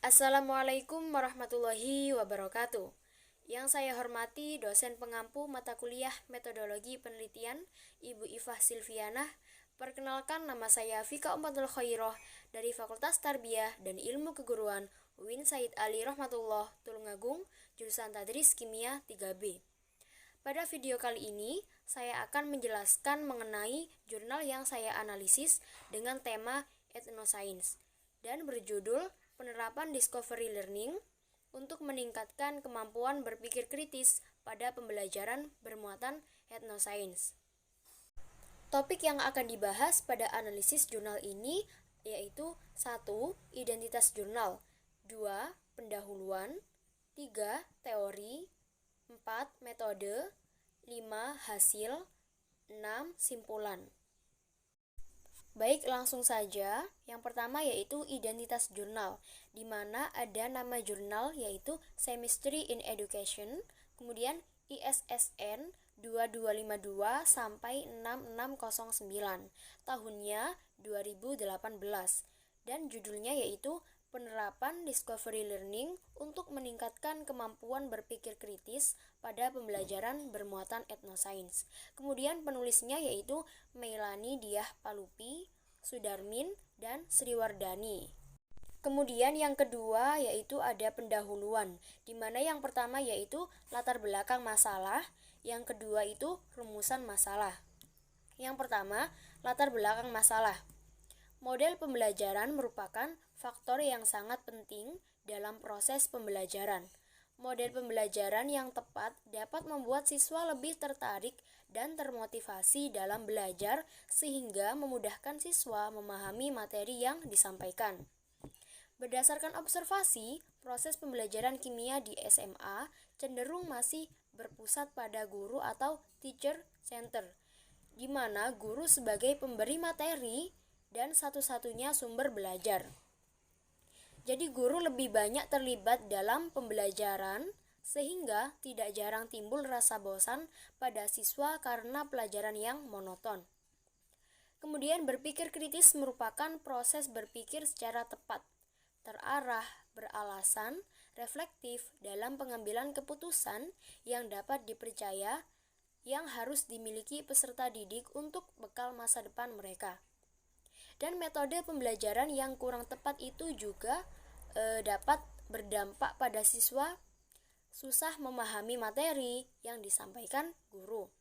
Assalamualaikum warahmatullahi wabarakatuh. Yang saya hormati dosen pengampu mata kuliah Metodologi Penelitian, Ibu Ifah Silvianah. Perkenalkan, nama saya Fika Umatul Khairoh dari Fakultas Tarbiyah dan Ilmu Keguruan UIN Said Ali Rahmatullah Tulungagung, jurusan Tadris Kimia 3B. Pada video kali ini, saya akan menjelaskan mengenai jurnal yang saya analisis dengan tema Ethnoscience dan berjudul Penerapan Discovery Learning untuk meningkatkan kemampuan berpikir kritis pada pembelajaran bermuatan ethnoscience. Topik yang akan dibahas pada analisis jurnal ini yaitu 1. Identitas jurnal, 2. Pendahuluan, 3. Teori, 4. Metode, 5. Hasil, 6. Simpulan. Baik, langsung saja. Yang pertama yaitu identitas jurnal, di mana ada nama jurnal yaitu Chemistry in Education, kemudian ISSN 2252 sampai 6609, tahunnya 2018, dan judulnya yaitu Penerapan Discovery Learning untuk meningkatkan kemampuan berpikir kritis pada pembelajaran bermuatan ethnoscience. Kemudian penulisnya yaitu Meilani Diah Palupi, Sudarmin, dan Sriwardani. Kemudian yang kedua yaitu ada pendahuluan, di mana yang pertama yaitu latar belakang masalah, yang kedua itu rumusan masalah. Yang pertama, latar belakang masalah. Model pembelajaran merupakan faktor yang sangat penting dalam proses pembelajaran. Model pembelajaran yang tepat dapat membuat siswa lebih tertarik dan termotivasi dalam belajar sehingga memudahkan siswa memahami materi yang disampaikan. Berdasarkan observasi, proses pembelajaran kimia di SMA cenderung masih berpusat pada guru atau teacher center, di mana guru sebagai pemberi materi dan satu-satunya sumber belajar. Jadi guru lebih banyak terlibat dalam pembelajaran sehingga tidak jarang timbul rasa bosan pada siswa karena pelajaran yang monoton. Kemudian berpikir kritis merupakan proses berpikir secara tepat, terarah, beralasan, reflektif dalam pengambilan keputusan yang dapat dipercaya yang harus dimiliki peserta didik untuk bekal masa depan mereka. Dan metode pembelajaran yang kurang tepat itu juga dapat berdampak pada siswa susah memahami materi yang disampaikan guru.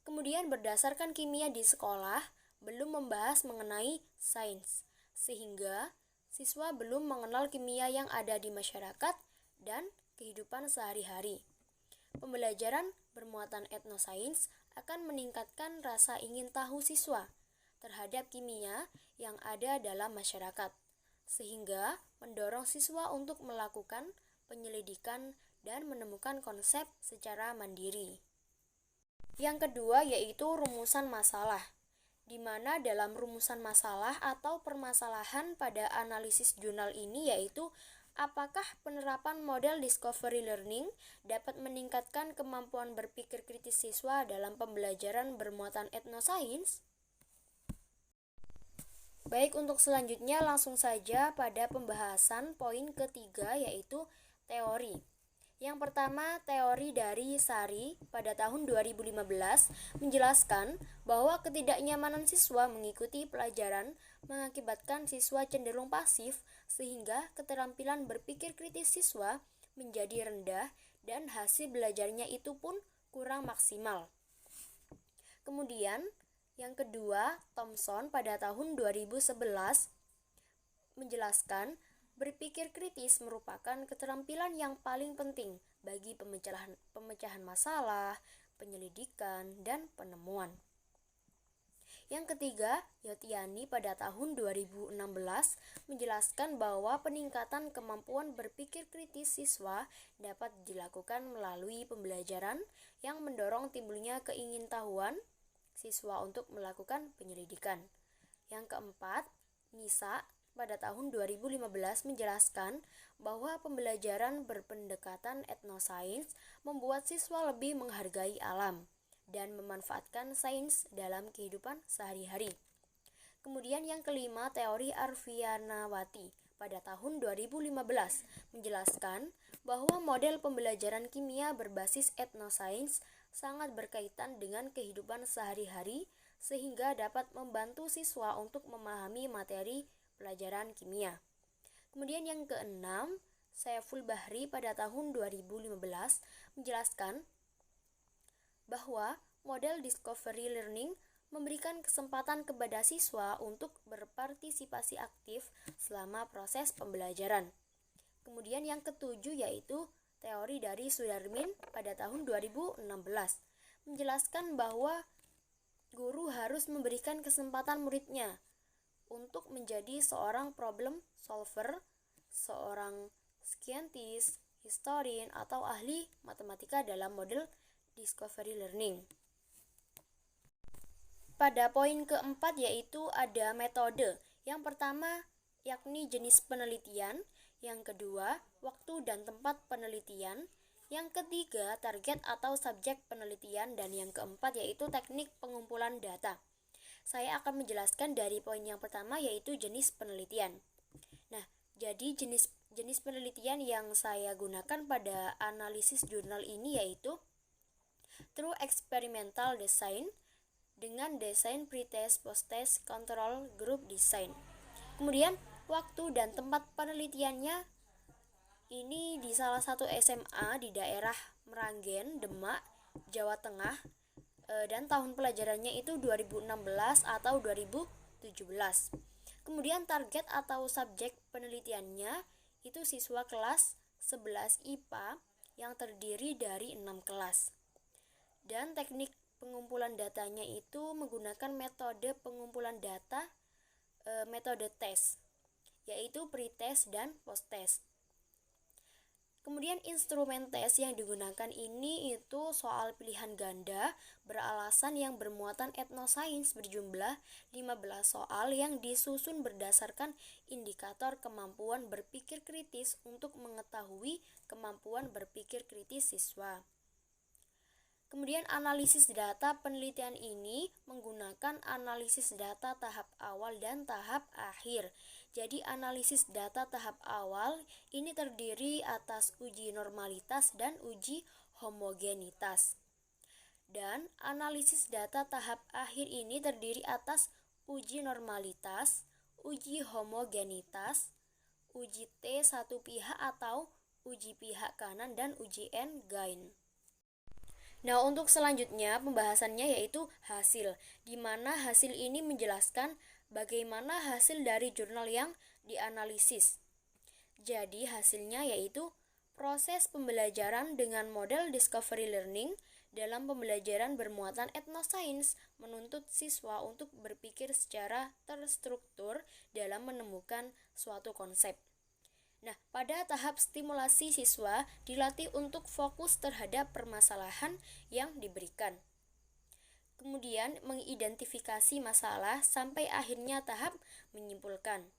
Kemudian berdasarkan kimia di sekolah belum membahas mengenai sains, sehingga siswa belum mengenal kimia yang ada di masyarakat dan kehidupan sehari-hari. Pembelajaran bermuatan ethnoscience akan meningkatkan rasa ingin tahu siswa terhadap kimia yang ada dalam masyarakat, sehingga mendorong siswa untuk melakukan penyelidikan dan menemukan konsep secara mandiri. Yang kedua yaitu rumusan masalah, di mana dalam rumusan masalah atau permasalahan pada analisis jurnal ini yaitu apakah penerapan model discovery learning dapat meningkatkan kemampuan berpikir kritis siswa dalam pembelajaran bermuatan ethnoscience? Baik, untuk selanjutnya langsung saja pada pembahasan poin ketiga yaitu teori. Yang pertama, teori dari Sari pada tahun 2015 menjelaskan bahwa ketidaknyamanan siswa mengikuti pelajaran mengakibatkan siswa cenderung pasif sehingga keterampilan berpikir kritis siswa menjadi rendah dan hasil belajarnya itu pun kurang maksimal. Kemudian, yang kedua, Thomson pada tahun 2011 menjelaskan berpikir kritis merupakan keterampilan yang paling penting bagi pemecahan masalah, penyelidikan, dan penemuan. Yang ketiga, Yotiani pada tahun 2016 menjelaskan bahwa peningkatan kemampuan berpikir kritis siswa dapat dilakukan melalui pembelajaran yang mendorong timbulnya keingintahuan siswa untuk melakukan penyelidikan. Yang keempat, Nisa pada tahun 2015 menjelaskan bahwa pembelajaran berpendekatan ethnoscience membuat siswa lebih menghargai alam dan memanfaatkan sains dalam kehidupan sehari-hari. Kemudian yang kelima, teori Arvianawati pada tahun 2015 menjelaskan bahwa model pembelajaran kimia berbasis etnosains sangat berkaitan dengan kehidupan sehari-hari sehingga dapat membantu siswa untuk memahami materi pelajaran kimia. Kemudian yang keenam, Saiful Bahri pada tahun 2015 menjelaskan bahwa model discovery learning memberikan kesempatan kepada siswa untuk berpartisipasi aktif selama proses pembelajaran. Kemudian yang ketujuh yaitu teori dari Sudarmin pada tahun 2016 menjelaskan bahwa guru harus memberikan kesempatan muridnya untuk menjadi seorang problem solver, seorang scientist, historian, atau ahli matematika dalam model discovery learning. Pada poin keempat yaitu ada metode. Yang pertama yakni jenis penelitian, yang kedua waktu dan tempat penelitian, yang ketiga target atau subjek penelitian, dan yang keempat yaitu teknik pengumpulan data. Saya akan menjelaskan dari poin yang pertama yaitu jenis penelitian. Nah, jadi jenis penelitian yang saya gunakan pada analisis jurnal ini yaitu through experimental design dengan desain pretest, posttest, control group design. Kemudian waktu dan tempat penelitiannya ini di salah satu SMA di daerah Meranggen, Demak, Jawa Tengah, dan tahun pelajarannya itu 2016 atau 2017. Kemudian target atau subjek penelitiannya itu siswa kelas 11 IPA yang terdiri dari 6 kelas. Dan teknik pengumpulan datanya itu menggunakan metode pengumpulan data, metode tes, yaitu pretest dan posttest. Kemudian instrumen tes yang digunakan ini itu soal pilihan ganda beralasan yang bermuatan etnosains berjumlah 15 soal yang disusun berdasarkan indikator kemampuan berpikir kritis untuk mengetahui kemampuan berpikir kritis siswa. Kemudian analisis data penelitian ini menggunakan analisis data tahap awal dan tahap akhir. Jadi analisis data tahap awal ini terdiri atas uji normalitas dan uji homogenitas. Dan analisis data tahap akhir ini terdiri atas uji normalitas, uji homogenitas, uji T satu pihak atau uji pihak kanan, dan uji N-gain. Nah, untuk selanjutnya pembahasannya yaitu hasil, di mana hasil ini menjelaskan bagaimana hasil dari jurnal yang dianalisis. Jadi hasilnya yaitu proses pembelajaran dengan model discovery learning dalam pembelajaran bermuatan etnosains menuntut siswa untuk berpikir secara terstruktur dalam menemukan suatu konsep. Nah, pada tahap stimulasi siswa dilatih untuk fokus terhadap permasalahan yang diberikan. Kemudian mengidentifikasi masalah sampai akhirnya tahap menyimpulkan.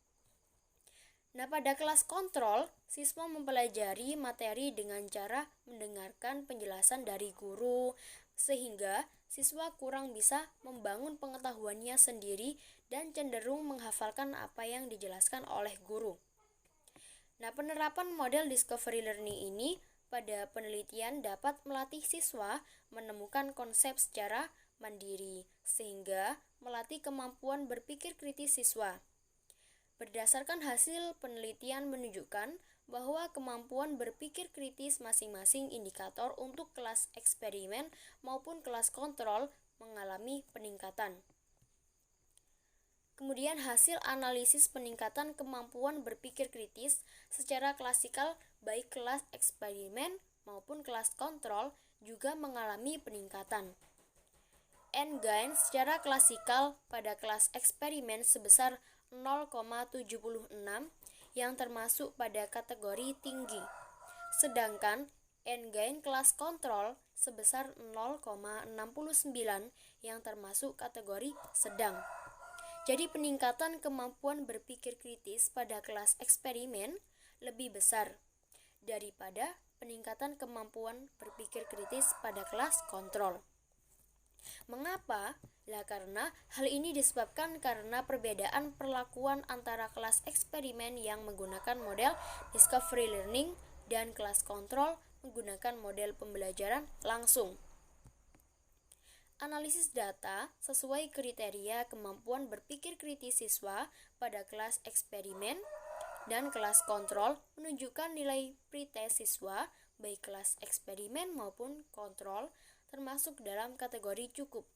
Nah, pada kelas kontrol, siswa mempelajari materi dengan cara mendengarkan penjelasan dari guru, sehingga siswa kurang bisa membangun pengetahuannya sendiri dan cenderung menghafalkan apa yang dijelaskan oleh guru. Nah, penerapan model discovery learning ini pada penelitian dapat melatih siswa menemukan konsep secara mandiri, sehingga melatih kemampuan berpikir kritis siswa. Berdasarkan hasil penelitian menunjukkan bahwa kemampuan berpikir kritis masing-masing indikator untuk kelas eksperimen maupun kelas kontrol mengalami peningkatan. Kemudian hasil analisis peningkatan kemampuan berpikir kritis secara klasikal baik kelas eksperimen maupun kelas kontrol juga mengalami peningkatan. N-gain secara klasikal pada kelas eksperimen sebesar 0,76 yang termasuk pada kategori tinggi, sedangkan N-gain kelas kontrol sebesar 0,69 yang termasuk kategori sedang. Jadi peningkatan kemampuan berpikir kritis pada kelas eksperimen lebih besar daripada peningkatan kemampuan berpikir kritis pada kelas kontrol. Mengapa? Lah karena hal ini disebabkan karena perbedaan perlakuan antara kelas eksperimen yang menggunakan model discovery learning dan kelas kontrol menggunakan model pembelajaran langsung. Analisis data sesuai kriteria kemampuan berpikir kritis siswa pada kelas eksperimen dan kelas kontrol menunjukkan nilai pretest siswa baik kelas eksperimen maupun kontrol termasuk dalam kategori cukup,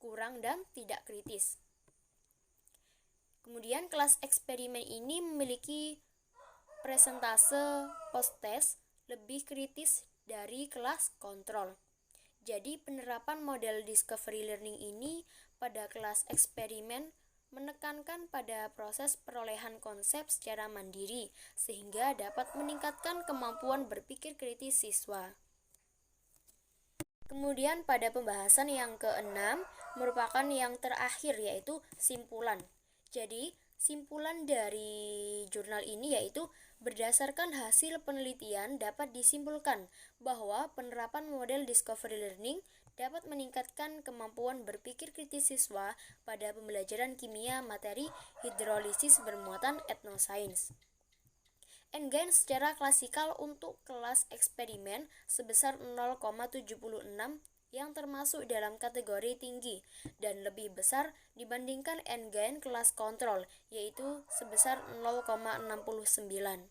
kurang, dan tidak kritis. Kemudian kelas eksperimen ini memiliki presentase post-test lebih kritis dari kelas kontrol. Jadi penerapan model discovery learning ini pada kelas eksperimen menekankan pada proses perolehan konsep secara mandiri sehingga dapat meningkatkan kemampuan berpikir kritis siswa. Kemudian pada pembahasan yang keenam merupakan yang terakhir yaitu simpulan. Jadi simpulan dari jurnal ini yaitu berdasarkan hasil penelitian dapat disimpulkan bahwa penerapan model discovery learning dapat meningkatkan kemampuan berpikir kritis siswa pada pembelajaran kimia materi hidrolisis bermuatan etnosains. N-gain secara klasikal untuk kelas eksperimen sebesar 0,76 yang termasuk dalam kategori tinggi dan lebih besar dibandingkan N-gain kelas kontrol yaitu sebesar 0,69.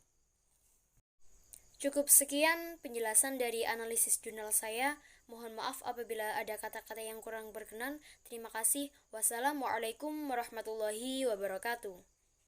Cukup sekian penjelasan dari analisis jurnal saya. Mohon maaf apabila ada kata-kata yang kurang berkenan. Terima kasih. Wassalamualaikum warahmatullahi wabarakatuh.